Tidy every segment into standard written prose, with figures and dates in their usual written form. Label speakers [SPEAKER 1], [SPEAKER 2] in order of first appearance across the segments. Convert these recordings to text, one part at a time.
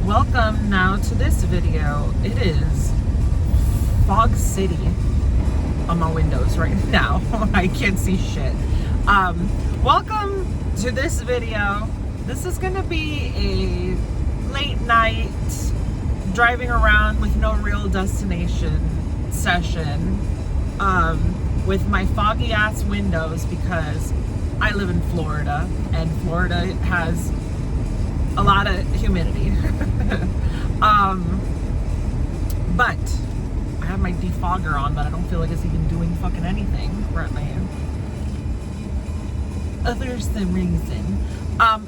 [SPEAKER 1] Welcome now to this video. It is Fog City on my windows right now. I can't see shit. Welcome to this video. This is gonna be a late night driving around with no real destination session with my foggy ass windows because I live in Florida and Florida has a lot of humidity. But I have my defogger on, but I don't feel like it's even doing fucking anything currently. There's the reason.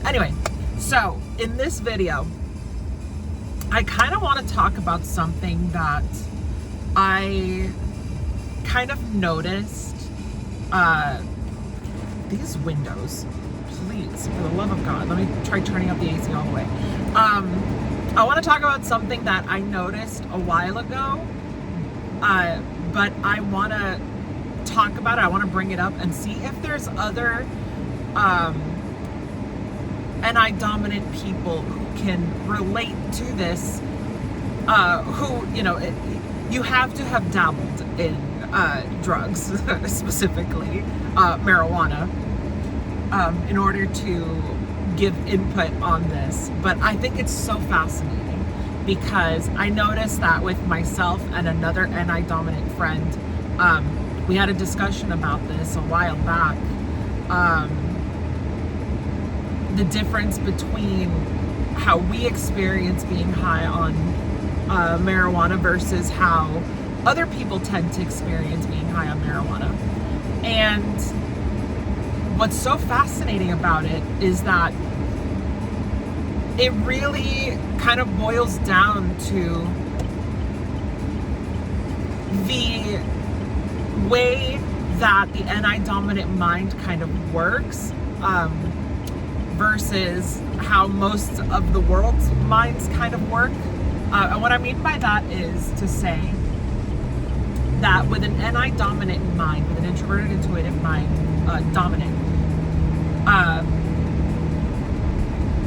[SPEAKER 1] Anyway, so in this video, I kind of want to talk about something that I kind of noticed. These windows, please, for the love of God, let me try turning up the AC all the way. I want to talk about something that I noticed a while ago, but I want to talk about it. I want to bring it up and see if there's other anti-dominant people who can relate to this, who, you know, you have to have dabbled in drugs, specifically marijuana, in order to give input on this. But I think it's so fascinating because I noticed that with myself and another anti-dominant friend, we had a discussion about this a while back. The difference between how we experience being high on marijuana versus how other people tend to experience being high on marijuana. And what's so fascinating about it is that it really kind of boils down to the way that the anti-dominant mind kind of works, versus how most of the world's minds kind of work. And what I mean by that is to say that with an anti-dominant mind, with an introverted intuitive mind, dominant,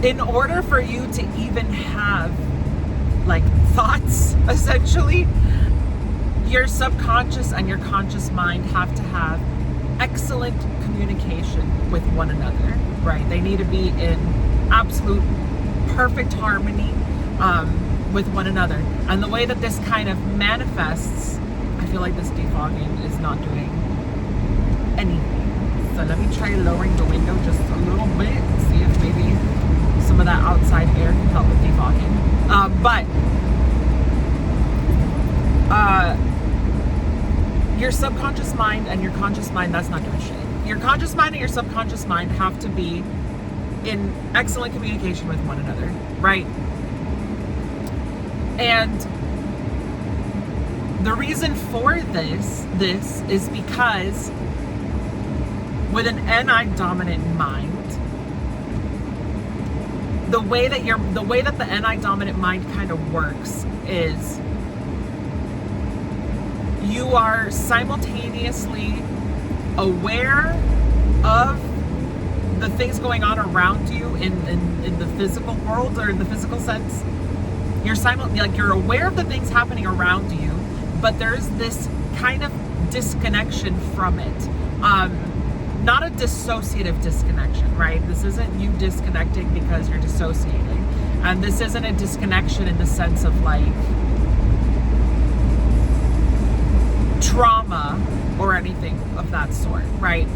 [SPEAKER 1] in order for you to even have like thoughts, essentially, your subconscious and your conscious mind have to have excellent communication with one another, right? They need to be in absolute perfect harmony with one another. And the way that this kind of manifests, I feel like this defogging is not doing anything. So let me try lowering the window just a little bit, see if maybe some of that outside air can help with defogging. Your subconscious mind and your conscious mind, that's not doing shit. Your conscious mind and your subconscious mind have to be in excellent communication with one another, right? And the reason for this is because with an anti-dominant mind, the way that the anti-dominant mind kind of works is you are simultaneously aware of the things going on around you in the physical world, or in the physical sense. You're aware of the things happening around you, but there's this kind of disconnection from it. Not a dissociative disconnection, right? This isn't you disconnecting because you're dissociating. And this isn't a disconnection in the sense of like trauma or anything of that sort, right?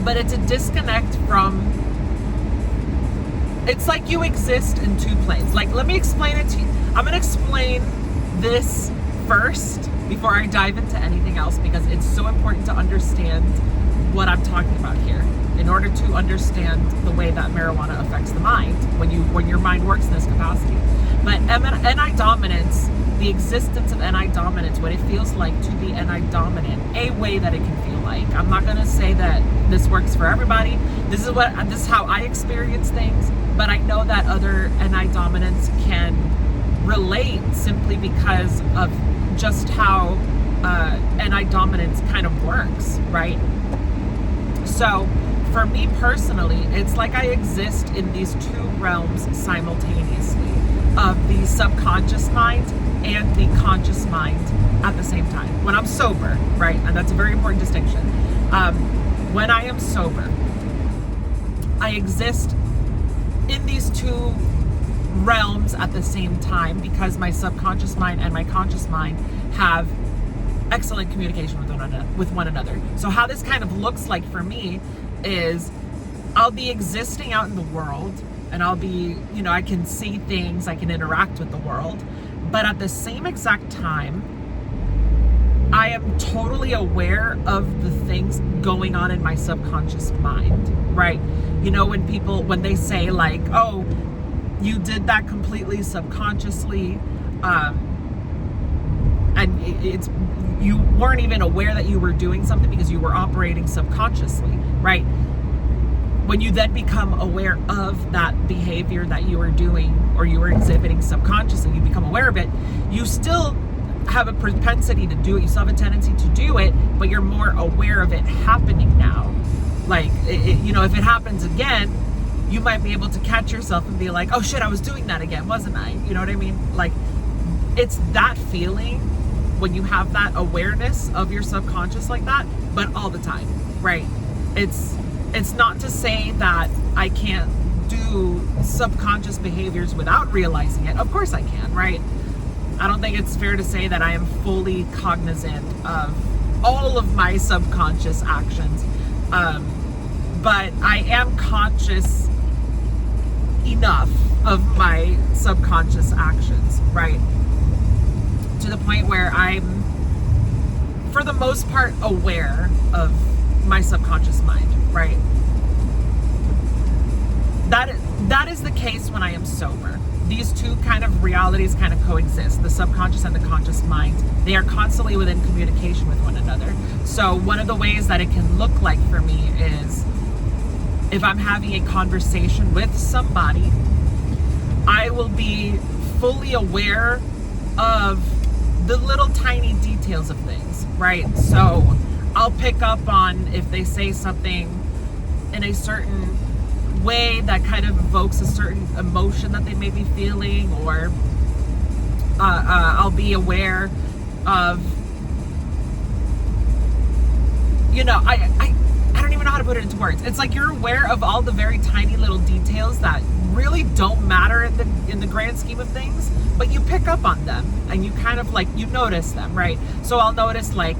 [SPEAKER 1] But it's a disconnect from, it's like you exist in two planes. Like, let me explain it to you. I'm gonna explain this first before I dive into anything else, because it's so important to understand what I'm talking about here in order to understand the way that marijuana affects the mind when your mind works in this capacity. But anti-dominance, the existence of anti-dominance, what it feels like to be anti-dominant, a way that it can feel like. I'm not gonna say that this works for everybody. This is how I experience things, but I know that other anti-dominants can relate simply because of just how anti-dominance kind of works, right? So for me personally, it's like I exist in these two realms simultaneously. of the subconscious mind and the conscious mind at the same time. When I'm sober, right? And that's a very important distinction. When I am sober, I exist in these two realms at the same time because my subconscious mind and my conscious mind have excellent communication with one another. So how this kind of looks like for me is I'll be existing out in the world, and I'll be, I can see things, I can interact with the world, but at the same exact time, I am totally aware of the things going on in my subconscious mind, right? When they say like, oh, you did that completely subconsciously, and you weren't even aware that you were doing something because you were operating subconsciously, right? When you then become aware of that behavior that you were doing or you were exhibiting subconsciously, you become aware of it, you still have a propensity to do it, you still have a tendency to do it, but you're more aware of it happening now. Like, if it happens again, you might be able to catch yourself and be like, oh shit, I was doing that again, wasn't I? You know what I mean? Like, it's that feeling when you have that awareness of your subconscious like that, but all the time, right? It's not to say that I can't do subconscious behaviors without realizing it. Of course I can, right? I don't think it's fair to say that I am fully cognizant of all of my subconscious actions, but I am conscious enough of my subconscious actions, right? To the point where I'm, for the most part, aware of my subconscious mind, right? That is the case when I am sober. These two kind of realities kind of coexist, the subconscious and the conscious mind. They are constantly within communication with one another. So one of the ways that it can look like for me is if I'm having a conversation with somebody, I will be fully aware of the little tiny details of things, right? So I'll pick up on if they say something in a certain way that kind of evokes a certain emotion that they may be feeling, or I'll be aware of, I don't even know how to put it into words. It's like you're aware of all the very tiny little details that really don't matter in the grand scheme of things, but you pick up on them and you kind of like, you notice them, right? So I'll notice, like,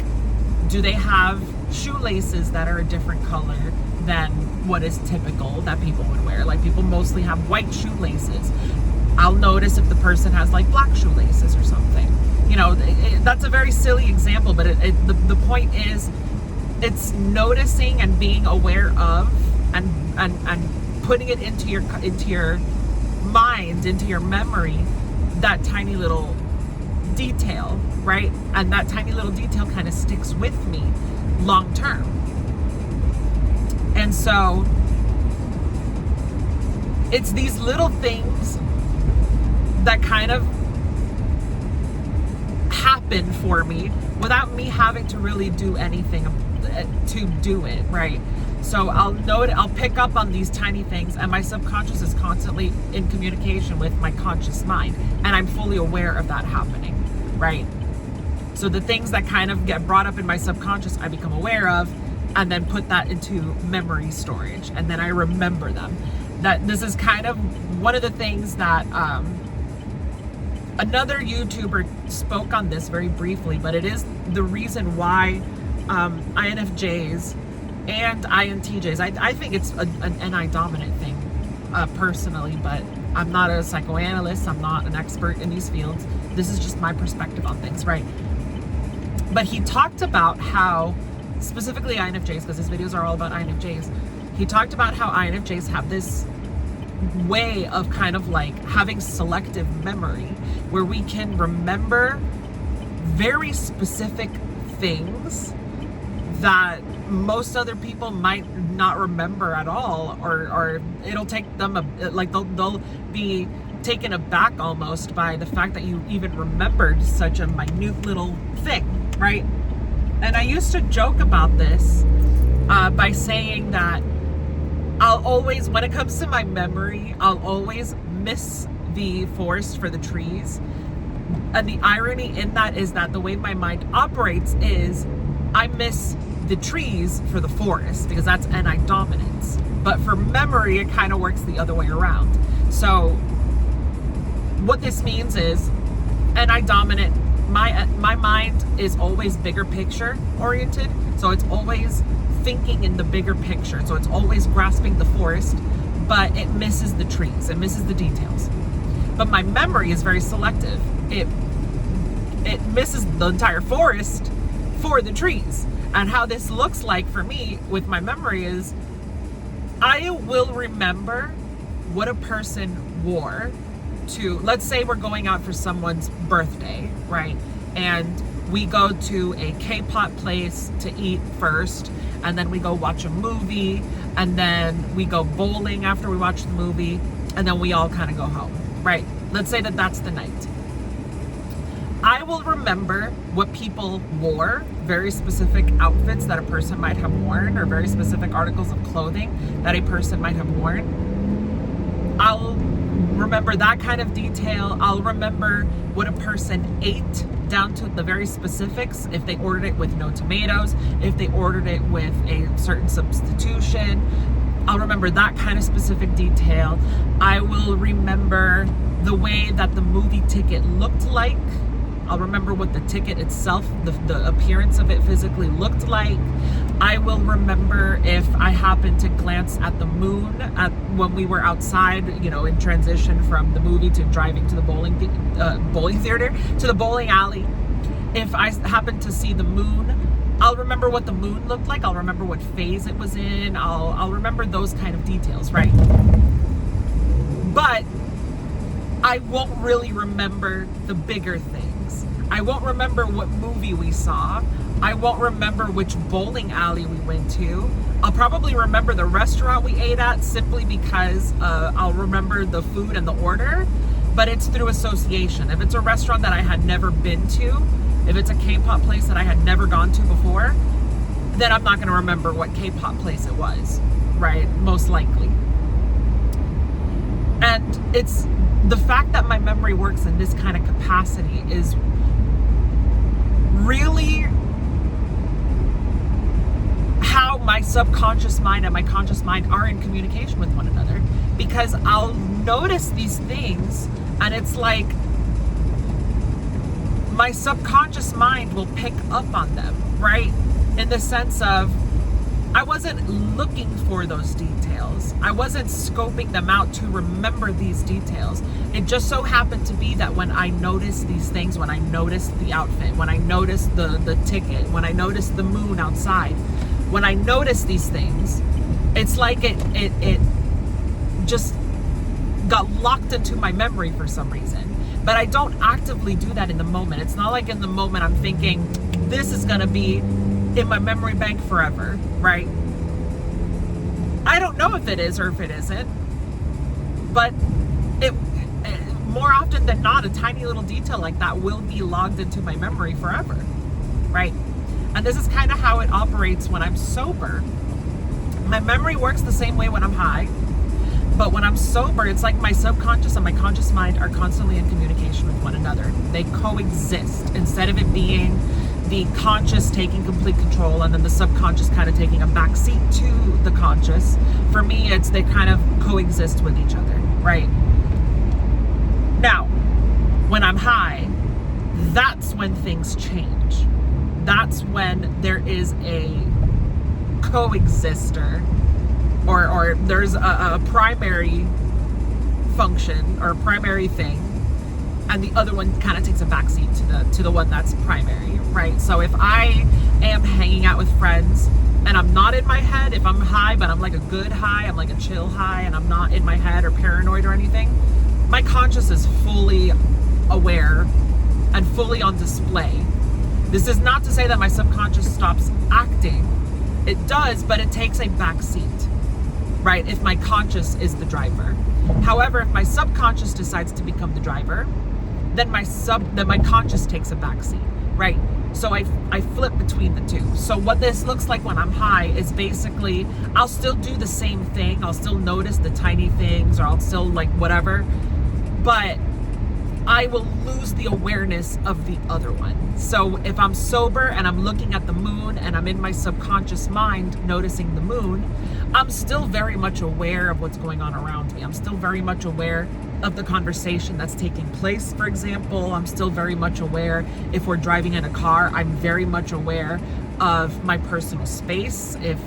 [SPEAKER 1] do they have shoelaces that are a different color than what is typical that people would wear? Like, people mostly have white shoelaces. I'll notice if the person has like black shoelaces or something. That's a very silly example, but the point is, it's noticing and being aware of and putting it into your mind, into your memory, that tiny little detail, right? And that tiny little detail kind of sticks with me long term. And so it's these little things that kind of happen for me without me having to really do anything to do it, right? So I'll pick up on these tiny things, and my subconscious is constantly in communication with my conscious mind, and I'm fully aware of that happening, right? So the things that kind of get brought up in my subconscious, I become aware of, and then put that into memory storage, and then I remember them. That this is kind of one of the things that another YouTuber spoke on this very briefly, but it is the reason why INFJs and INTJs, I think it's an NI dominant thing personally, but I'm not a psychoanalyst, I'm not an expert in these fields. This is just my perspective on things, right? But he talked about how, specifically INFJs, because his videos are all about INFJs, he talked about how INFJs have this way of kind of like having selective memory where we can remember very specific things that most other people might not remember at all, or it'll take them they'll be taken aback almost by the fact that you even remembered such a minute little thing, right? And I used to joke about this by saying that I'll always, when it comes to my memory, I'll always the forest for the trees. And the irony in that is that the way my mind operates is I miss the trees for the forest because that's NI dominance. But for memory, it kind of works the other way around. So what this means is NI dominant, my mind is always bigger picture oriented. So it's always thinking in the bigger picture. So it's always grasping the forest, but it misses the trees, it misses the details. But my memory is very selective. It misses the entire forest for the trees. And how this looks like for me with my memory is I will remember what a person wore to, let's say we're going out for someone's birthday, right? And we go to a K-pop place to eat first, and then we go watch a movie, and then we go bowling after we watch the movie, and then we all kind of go home, right? Let's say that that's the night. I will remember what people wore, very specific outfits that a person might have worn, or very specific articles of clothing that a person might have worn. I'll remember that kind of detail. I'll remember what a person ate down to the very specifics. If they ordered it with no tomatoes, if they ordered it with a certain substitution, I'll remember that kind of specific detail. I will remember the way that the movie ticket looked like. I'll remember what the ticket itself, the appearance of it physically looked like. I will remember if I happened to glance at the moon when we were outside, in transition from the movie to driving to the bowling theater, to the bowling alley. If I happened to see the moon, I'll remember what the moon looked like. I'll remember what phase it was in. I'll remember those kind of details, right? But I won't really remember the bigger things. I won't remember what movie we saw. I won't remember which bowling alley we went to. I'll probably remember the restaurant we ate at simply because I'll remember the food and the order, but it's through association. If it's a restaurant that I had never been to, if it's a K-pop place that I had never gone to before, then I'm not going to remember what K-pop place it was, right? Most likely. And it's the fact that my memory works in this kind of capacity is really how my subconscious mind and my conscious mind are in communication with one another, because I'll notice these things and it's like my subconscious mind will pick up on them, right? In the sense of I wasn't looking for those details. I wasn't scoping them out to remember these details. It just so happened to be that when I noticed these things, when I noticed the outfit, when I noticed the ticket, when I noticed the moon outside, when I noticed these things, it's like it just got locked into my memory for some reason. But I don't actively do that in the moment. It's not like in the moment I'm thinking, this is gonna be in my memory bank forever, right? I don't know if it is or if it isn't, but it more often than not, a tiny little detail like that will be logged into my memory forever, right? And this is kind of how it operates when I'm sober. My memory works the same way when I'm high, but when I'm sober, it's like my subconscious and my conscious mind are constantly in communication with one another. They coexist instead of it being the conscious taking complete control and then the subconscious kind of taking a backseat to the conscious. For me, it's they kind of coexist with each other, right? Now, when I'm high, that's when things change. That's when there is a coexister or there's a primary function or a primary thing, and the other one kind of takes a backseat to the one that's primary, right? So if I am hanging out with friends and I'm not in my head, if I'm high but I'm like a good high, I'm like a chill high and I'm not in my head or paranoid or anything, my conscious is fully aware and fully on display. This is not to say that my subconscious stops acting. It does, but it takes a backseat, right? If my conscious is the driver. However, if my subconscious decides to become the driver, then my conscious takes a backseat, right? So I flip between the two. So what this looks like when I'm high is basically, I'll still do the same thing. I'll still notice the tiny things, or I'll still like whatever. but I will lose the awareness of the other one. So if I'm sober and I'm looking at the moon and I'm in my subconscious mind noticing the moon, I'm still very much aware of what's going on around me. I'm still very much aware of the conversation that's taking place, for example. I'm still very much aware if we're driving in a car. I'm very much aware of my personal space. If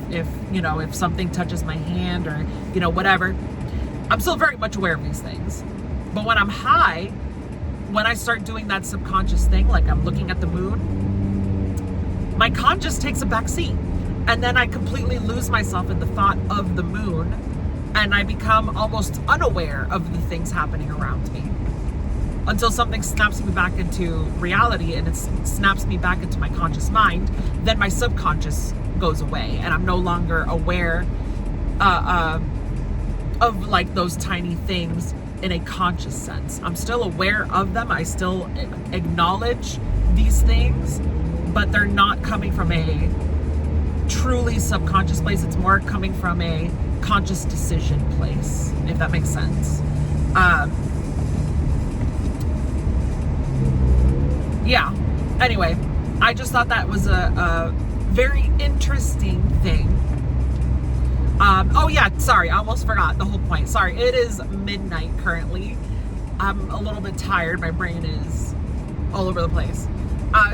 [SPEAKER 1] something touches my hand or, whatever, I'm still very much aware of these things. But when I'm high, when I start doing that subconscious thing, like I'm looking at the moon, my conscious takes a back seat. And then I completely lose myself in the thought of the moon, and I become almost unaware of the things happening around me until something snaps me back into reality, and it snaps me back into my conscious mind. Then my subconscious goes away, and I'm no longer aware of like those tiny things in a conscious sense. I'm still aware of them. I still acknowledge these things, but they're not coming from a truly subconscious place. It's more coming from a conscious decision place, if that makes sense. Yeah. Anyway, I just thought that was a very interesting thing. Oh yeah, sorry, I almost forgot the whole point. Sorry, it is midnight currently. I'm a little bit tired. My brain is all over the place.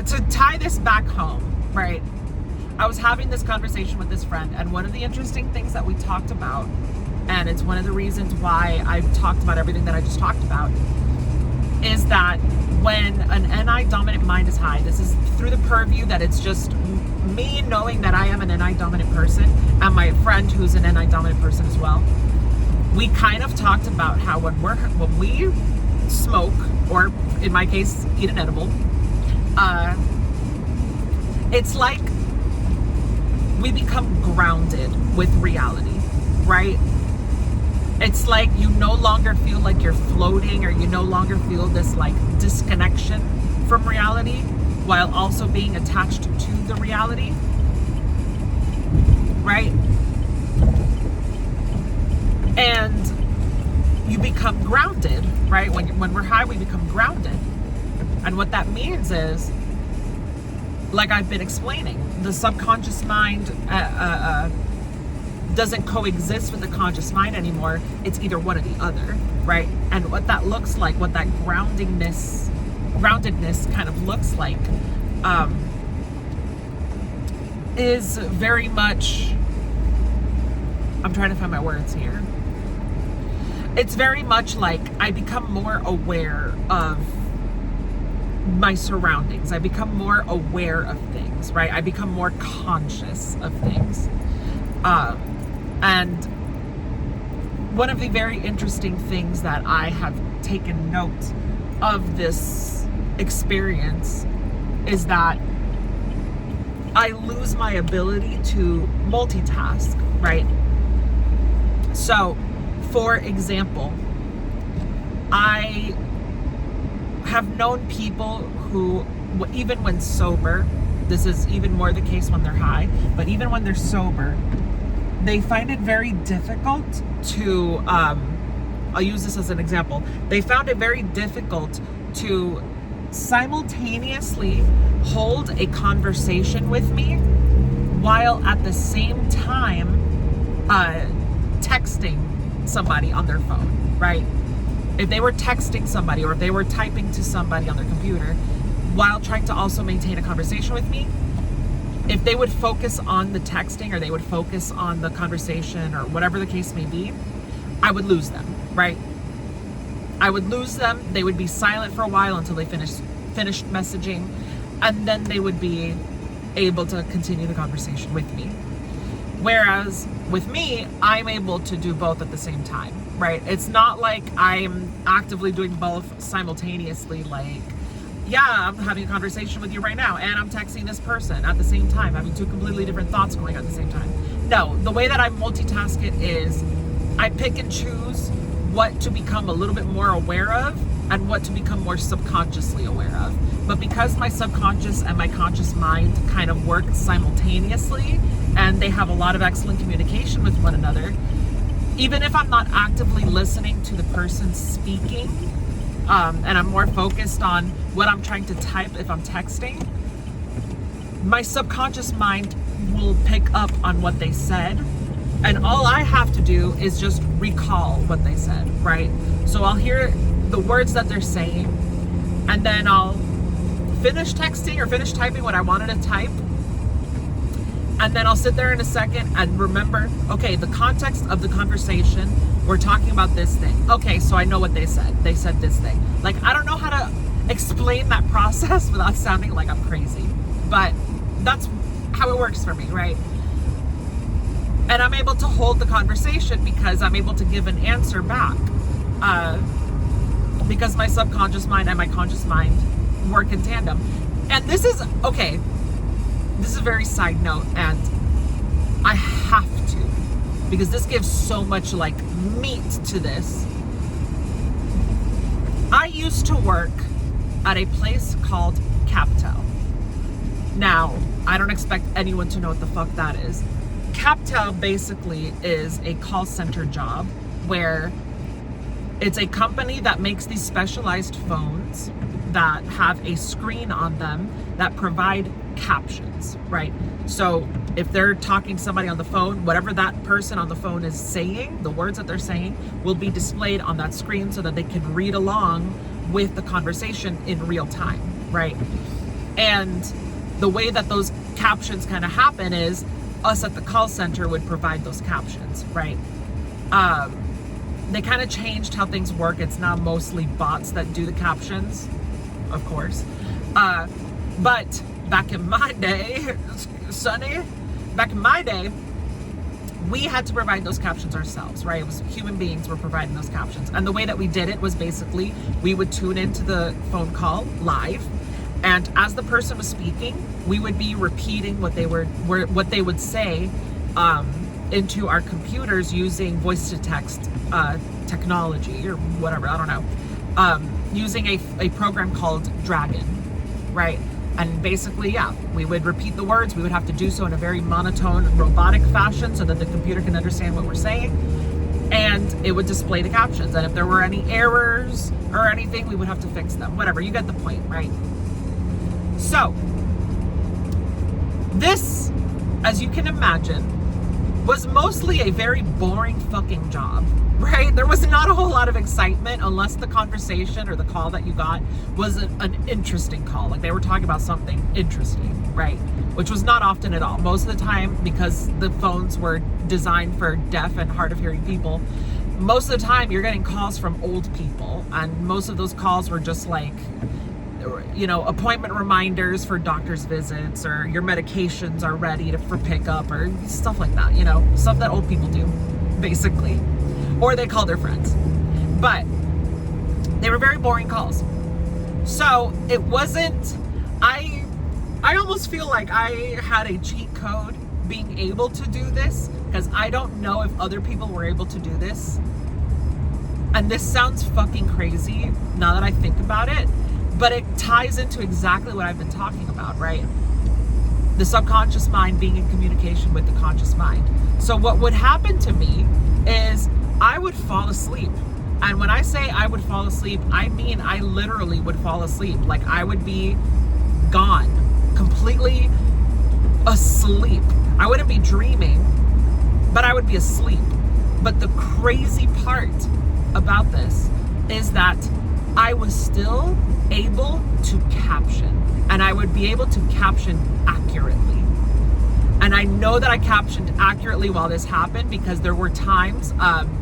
[SPEAKER 1] To tie this back home, right? I was having this conversation with this friend, and one of the interesting things that we talked about, and it's one of the reasons why I've talked about everything that I just talked about, is that when an NI dominant mind is high, this is through the purview that it's just me knowing that I am an NI dominant person, and my friend who's an NI dominant person as well. We kind of talked about how when we smoke, or in my case, eat an edible, it's like we become grounded with reality, right? It's like you no longer feel like you're floating, or you no longer feel this like disconnection from reality while also being attached to the reality, right? And you become grounded, right? When we're high, we become grounded. And what that means is, like I've been explaining, the subconscious mind doesn't coexist with the conscious mind anymore. It's either one or the other, right? And what that looks like, what that groundedness kind of looks like, is very much, I'm trying to find my words here. It's very much like I become more aware of my surroundings. I become more aware of things, right? I become more conscious of things. And one of the very interesting things that I have taken note of this experience is that I lose my ability to multitask, right? So, for example, I have known people who, even when sober, this is even more the case when they're high, but even when they're sober, they find it very difficult to, I'll use this as an example. They found it very difficult to simultaneously hold a conversation with me while at the same time texting somebody on their phone, right? If they were texting somebody, or if they were typing to somebody on their computer while trying to also maintain a conversation with me, if they would focus on the texting, or they would focus on the conversation, or whatever the case may be, I would lose them, right? I would lose them. They would be silent for a while until they finished messaging, and then they would be able to continue the conversation with me. Whereas with me, I'm able to do both at the same time, right? It's not like I'm actively doing both simultaneously, like, yeah, I'm having a conversation with you right now, and I'm texting this person at the same time, having two completely different thoughts going on at the same time. No, the way that I multitask it is I pick and choose what to become a little bit more aware of and what to become more subconsciously aware of. But because my subconscious and my conscious mind kind of work simultaneously, and they have a lot of excellent communication with one another, even if I'm not actively listening to the person speaking, and I'm more focused on what I'm trying to type if I'm texting, my subconscious mind will pick up on what they said. And all I have to do is just recall what they said, right? So I'll hear the words that they're saying, and then I'll finish texting or finish typing what I wanted to type. And then I'll sit there in a second and remember, okay, the context of the conversation, we're talking about this thing. Okay, so I know what they said. They said this thing. Like, I don't know how to explain that process without sounding like I'm crazy, but that's how it works for me, right? And I'm able to hold the conversation because I'm able to give an answer back. Because my subconscious mind and my conscious mind work in tandem. And this is, okay, this is a very side note, and I have to, because this gives so much like meat to this. I used to work at a place called Captel. Now, I don't expect anyone to know what the fuck that is. Captel basically is a call center job where it's a company that makes these specialized phones that have a screen on them that provide captions, right? So if they're talking to somebody on the phone, whatever that person on the phone is saying, the words that they're saying will be displayed on that screen so that they can read along with the conversation in real time, right? And the way that those captions kind of happen is us at the call center would provide those captions, right? They kind of changed how things work. It's now mostly bots that do the captions, of course. But back in my day, back in my day, we had to provide those captions ourselves, right? It was human beings were providing those captions. And the way that we did it was basically we would tune into the phone call live, and as the person was speaking, we would be repeating what they would say into our computers using voice to text technology or whatever, I don't know, using a program called Dragon, right? And basically, yeah, we would repeat the words. We would have to do so in a very monotone, robotic fashion so that the computer can understand what we're saying. And it would display the captions. And if there were any errors or anything, we would have to fix them. Whatever, you get the point, right? So, this, as you can imagine, was mostly a very boring fucking job, right? There was not a whole lot of excitement unless the conversation or the call that you got was an interesting call. Like they were talking about something interesting, right? Which was not often at all. Most of the time, because the phones were designed for deaf and hard of hearing people, most of the time you're getting calls from old people. And most of those calls were just like, you know, appointment reminders for doctor's visits, or your medications are ready for pickup, or stuff like that, you know, stuff that old people do, basically. Or they call their friends. But they were very boring calls. So it wasn't, I almost feel like I had a cheat code being able to do this, because I don't know if other people were able to do this. And this sounds fucking crazy now that I think about it, but it ties into exactly what I've been talking about, right? The subconscious mind being in communication with the conscious mind. So what would happen to me is I would fall asleep. And when I say I would fall asleep, I mean I literally would fall asleep. Like I would be gone, completely asleep. I wouldn't be dreaming, but I would be asleep. But the crazy part about this is that I was still able to caption, and I would be able to caption accurately. And I know that I captioned accurately while this happened because there were times,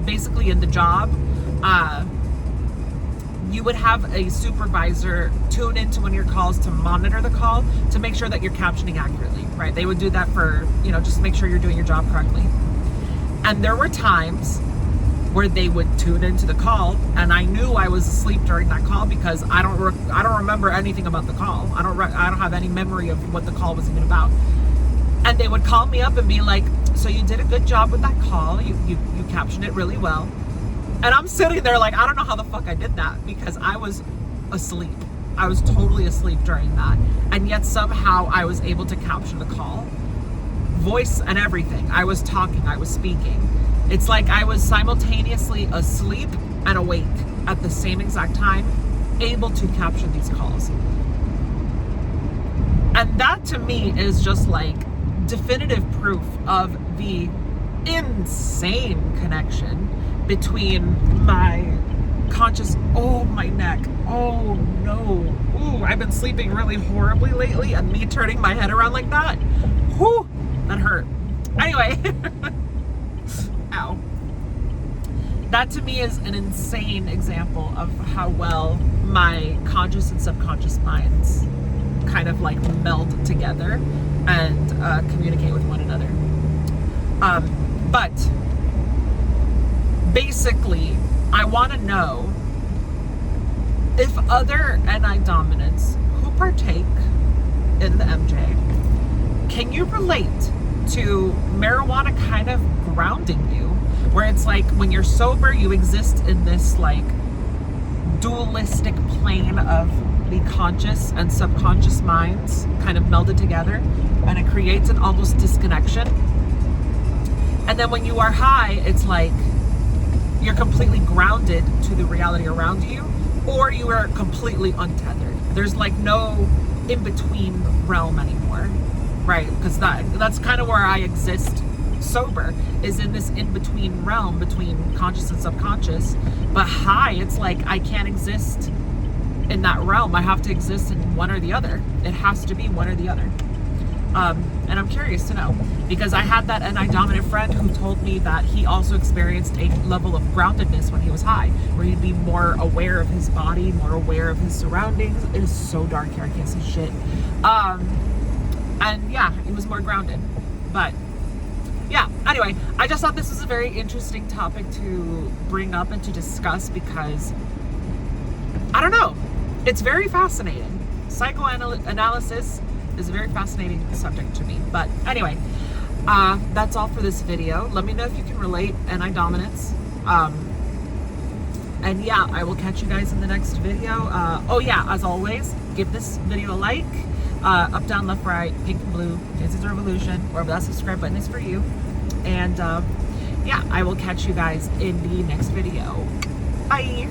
[SPEAKER 1] basically in the job, you would have a supervisor tune into one of your calls to monitor the call to make sure that you're captioning accurately, right? They would do that for, you know, just to make sure you're doing your job correctly. And there were times where they would tune into the call, and I knew I was asleep during that call because I don't remember anything about the call. I don't have any memory of what the call was even about. And they would call me up and be like, "So you did a good job with that call. You captioned it really well." And I'm sitting there like, I don't know how the fuck I did that because I was asleep. I was totally asleep during that, and yet somehow I was able to caption the call, voice and everything. I was talking, I was speaking. It's like I was simultaneously asleep and awake at the same exact time, able to capture these calls. And that to me is just like definitive proof of the insane connection between my conscious, oh, my neck, oh no, ooh, I've been sleeping really horribly lately, and me turning my head around like that, whoo, that hurt. Anyway, ow. That to me is an insane example of how well my conscious and subconscious minds kind of like meld together and communicate with one another. But basically, I want to know if other NI dominants who partake in the MJ, can you relate to marijuana kind of grounding you? Where it's like when you're sober, you exist in this like dualistic plane of the conscious and subconscious minds kind of melded together, and it creates an almost disconnection. And then when you are high, it's like you're completely grounded to the reality around you, or you are completely untethered. There's like no in-between realm anymore, right? Because that's kind of where I exist sober, is in this in-between realm between conscious and subconscious. But high, it's like I can't exist in that realm. I have to exist in one or the other. It has to be one or the other. And I'm curious to know, because I had that NI dominant friend who told me that he also experienced a level of groundedness when he was high, where he'd be more aware of his body, more aware of his surroundings. It is so dark here, I can't see shit. And yeah, he was more grounded. But yeah, anyway, I just thought this was a very interesting topic to bring up and to discuss, because I don't know, it's very fascinating. Psychoanalysis is a very fascinating subject to me. But anyway, that's all for this video. Let me know if you can relate NI dominance. And yeah, I will catch you guys in the next video. Oh yeah, as always, give this video a like. Up, down, left, right, pink and blue, Dances Revolution, wherever that subscribe button is for you. And yeah, I will catch you guys in the next video. Bye.